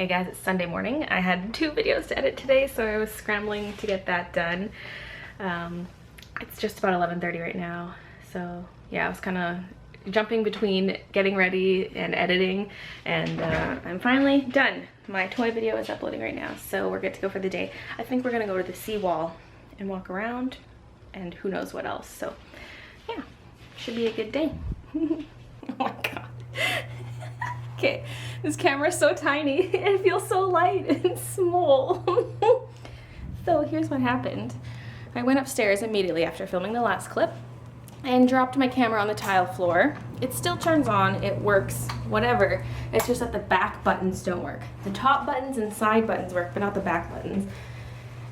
Hey guys, it's Sunday morning. I had 2 videos to edit today, so I was scrambling to get that done. It's just about 11:30 right now, so yeah, I was kind of jumping between getting ready and editing, and I'm finally done. My toy video is uploading right now, so we're good to go for the day. I think we're gonna go to the seawall and walk around, and who knows what else. So yeah, should be a good day. Oh my god. Okay, this camera is so tiny. It feels so light and small. So here's what happened. I went upstairs immediately after filming the last clip and dropped my camera on the tile floor. It still turns on, it works, whatever. It's just that the back buttons don't work. The top buttons and side buttons work, but not the back buttons.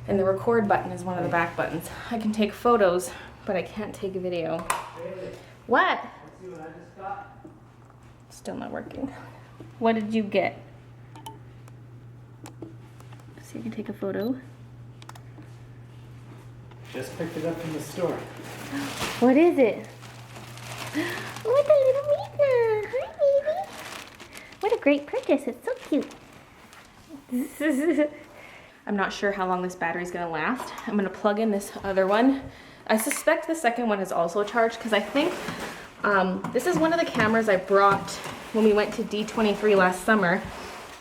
And the record button is one of the back buttons. I can take photos, but I can't take a video. What? See what I just got? Still not working. What did you get? So you can take a photo. Just picked it up from the store. What is it? Oh, it's a little Mika. Hi, baby. What a great purchase. It's so cute. I'm not sure how long this battery's gonna last. I'm gonna plug in this other one. I suspect the second one is also charged because I think this is one of the cameras I brought when we went to D23 last summer.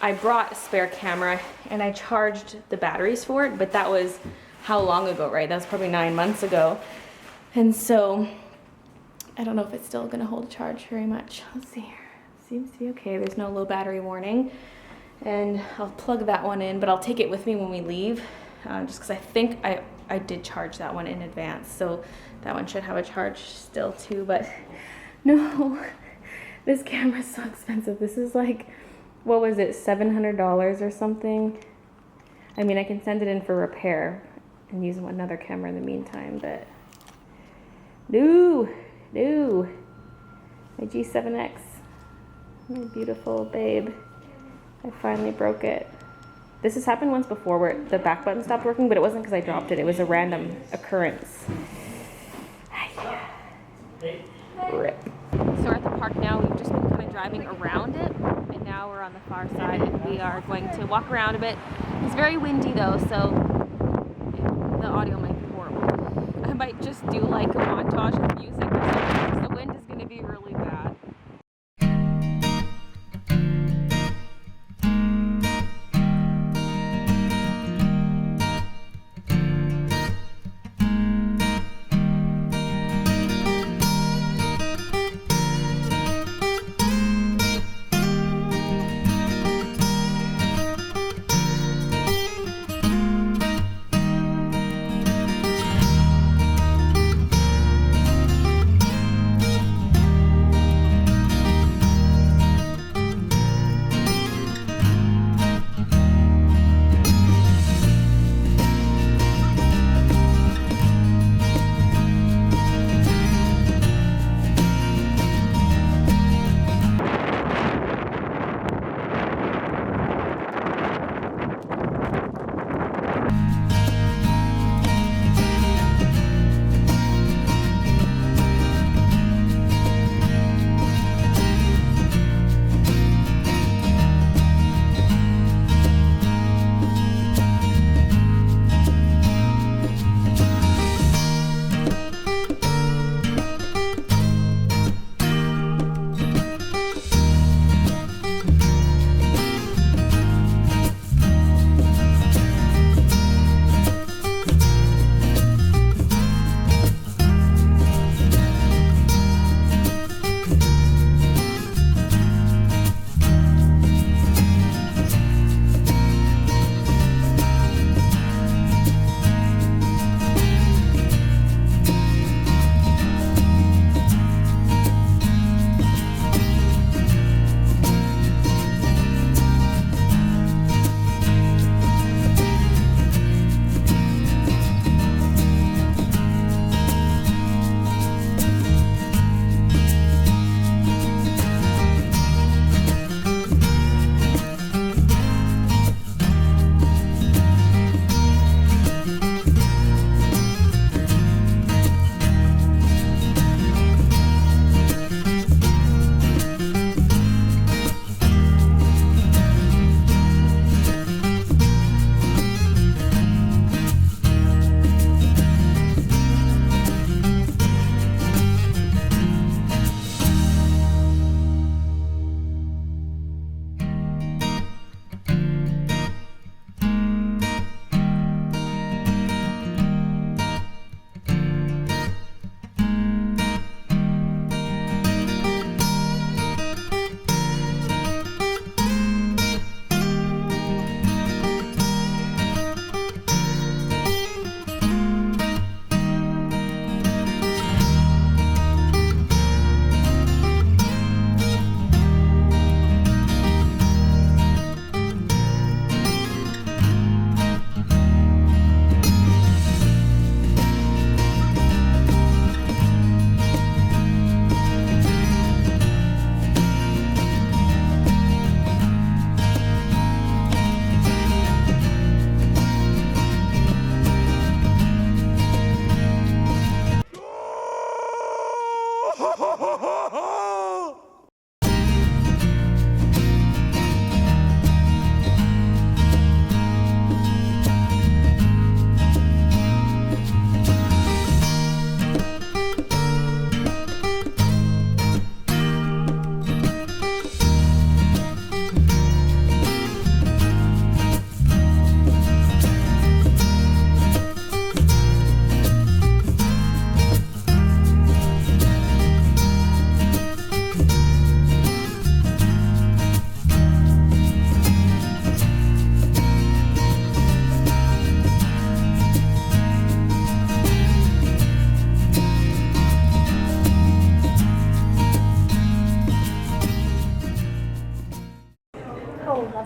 I brought a spare camera and I charged the batteries for it, but that was how long ago, right? That was probably 9 months ago. And so I don't know if it's still gonna hold a charge very much. Let's see here. Seems to be okay. There's no low battery warning. And I'll plug that one in, but I'll take it with me when we leave, just because I think I did charge that one in advance. So that one should have a charge still too, but no. This camera's so expensive. This is like, what was it, $700 or something? I mean, I can send it in for repair and use another camera in the meantime, but no. My G7X, my beautiful babe. I finally broke it. This has happened once before where the back button stopped working, but it wasn't because I dropped it. It was a random occurrence. Rip. So we're at the park now. We've just been kind of driving around it, and now we're on the far side, and we are going to walk around a bit. It's very windy though, so the audio might be horrible. I might just do like a montage of music or something because the wind is going to be really bad.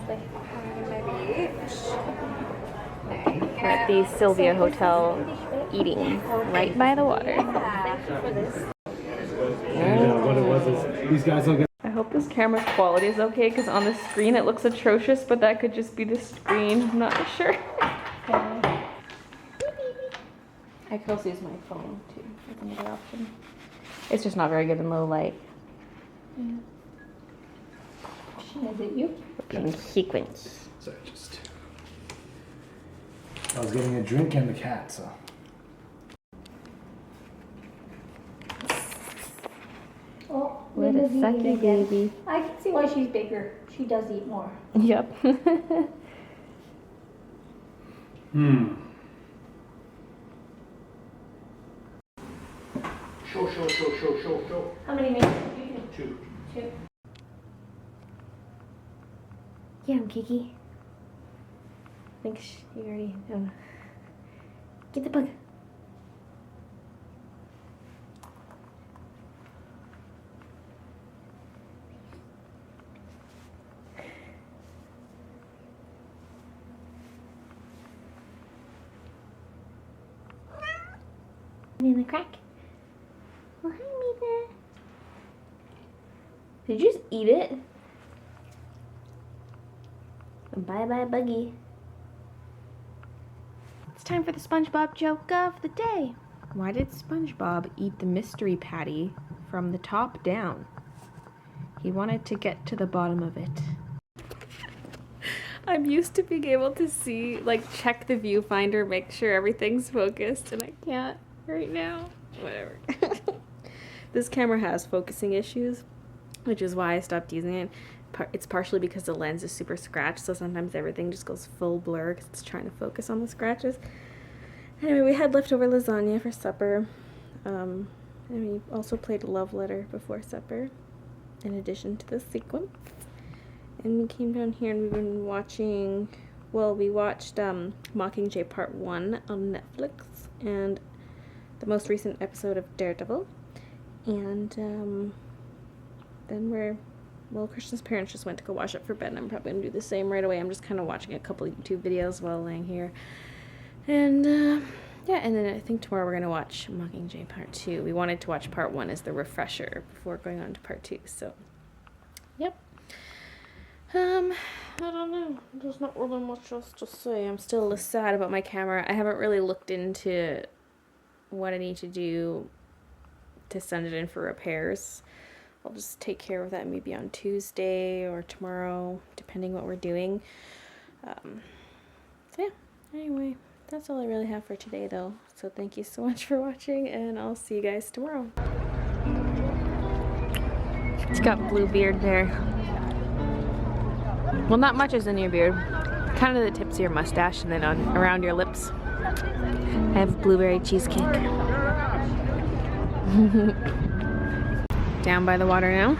We're at the Sylvia Hotel eating right by the water. And what it was is these guys will get. I hope this camera's quality is okay because on the screen it looks atrocious, but that could just be the screen. I'm not sure. I could also use my phone too. That's another option. It's just not very good in low light. Yeah. Is it you? Pink sequence. Sorry, I was getting a drink and the cat, so. Oh, What a Linda's eating sucky again. baby. I can see why she's bigger. She does eat more. Yep. Show. How many minutes do you think? Two. Two. Yeah, I'm Kiki. I think you already know. Get the bug. In the crack. Oh, hi, Mika. Did you just eat it? Bye-bye, Buggy. It's time for the SpongeBob joke of the day. Why did SpongeBob eat the mystery patty from the top down? He wanted to get to the bottom of it. I'm used to being able to see, like, check the viewfinder, make sure everything's focused, and I can't right now. Whatever. This camera has focusing issues, which is why I stopped using it. It's partially because the lens is super scratched, so sometimes everything just goes full blur because it's trying to focus on the scratches. Anyway, we had leftover lasagna for supper, and we also played Love Letter before supper, in addition to the sequence. And we came down here and we've been watching, well, we watched Mockingjay Part 1 on Netflix, and the most recent episode of Daredevil. And then well, Christian's parents just went to go wash up for bed, and I'm probably going to do the same right away. I'm just kind of watching a couple YouTube videos while laying here. And, yeah, and then I think tomorrow we're going to watch Mockingjay Part 2. We wanted to watch Part 1 as the refresher before going on to Part 2, so, yep. I don't know. There's not really much else to say. I'm still a little sad about my camera. I haven't really looked into what I need to do to send it in for repairs. I'll just take care of that maybe on Tuesday or tomorrow, depending what we're doing. So yeah, anyway, that's all I really have for today though. So thank you so much for watching, and I'll see you guys tomorrow. It's got blue beard there. Well, not much is in your beard. Kind of the tips of your mustache and then around your lips. I have blueberry cheesecake. Down by the water now.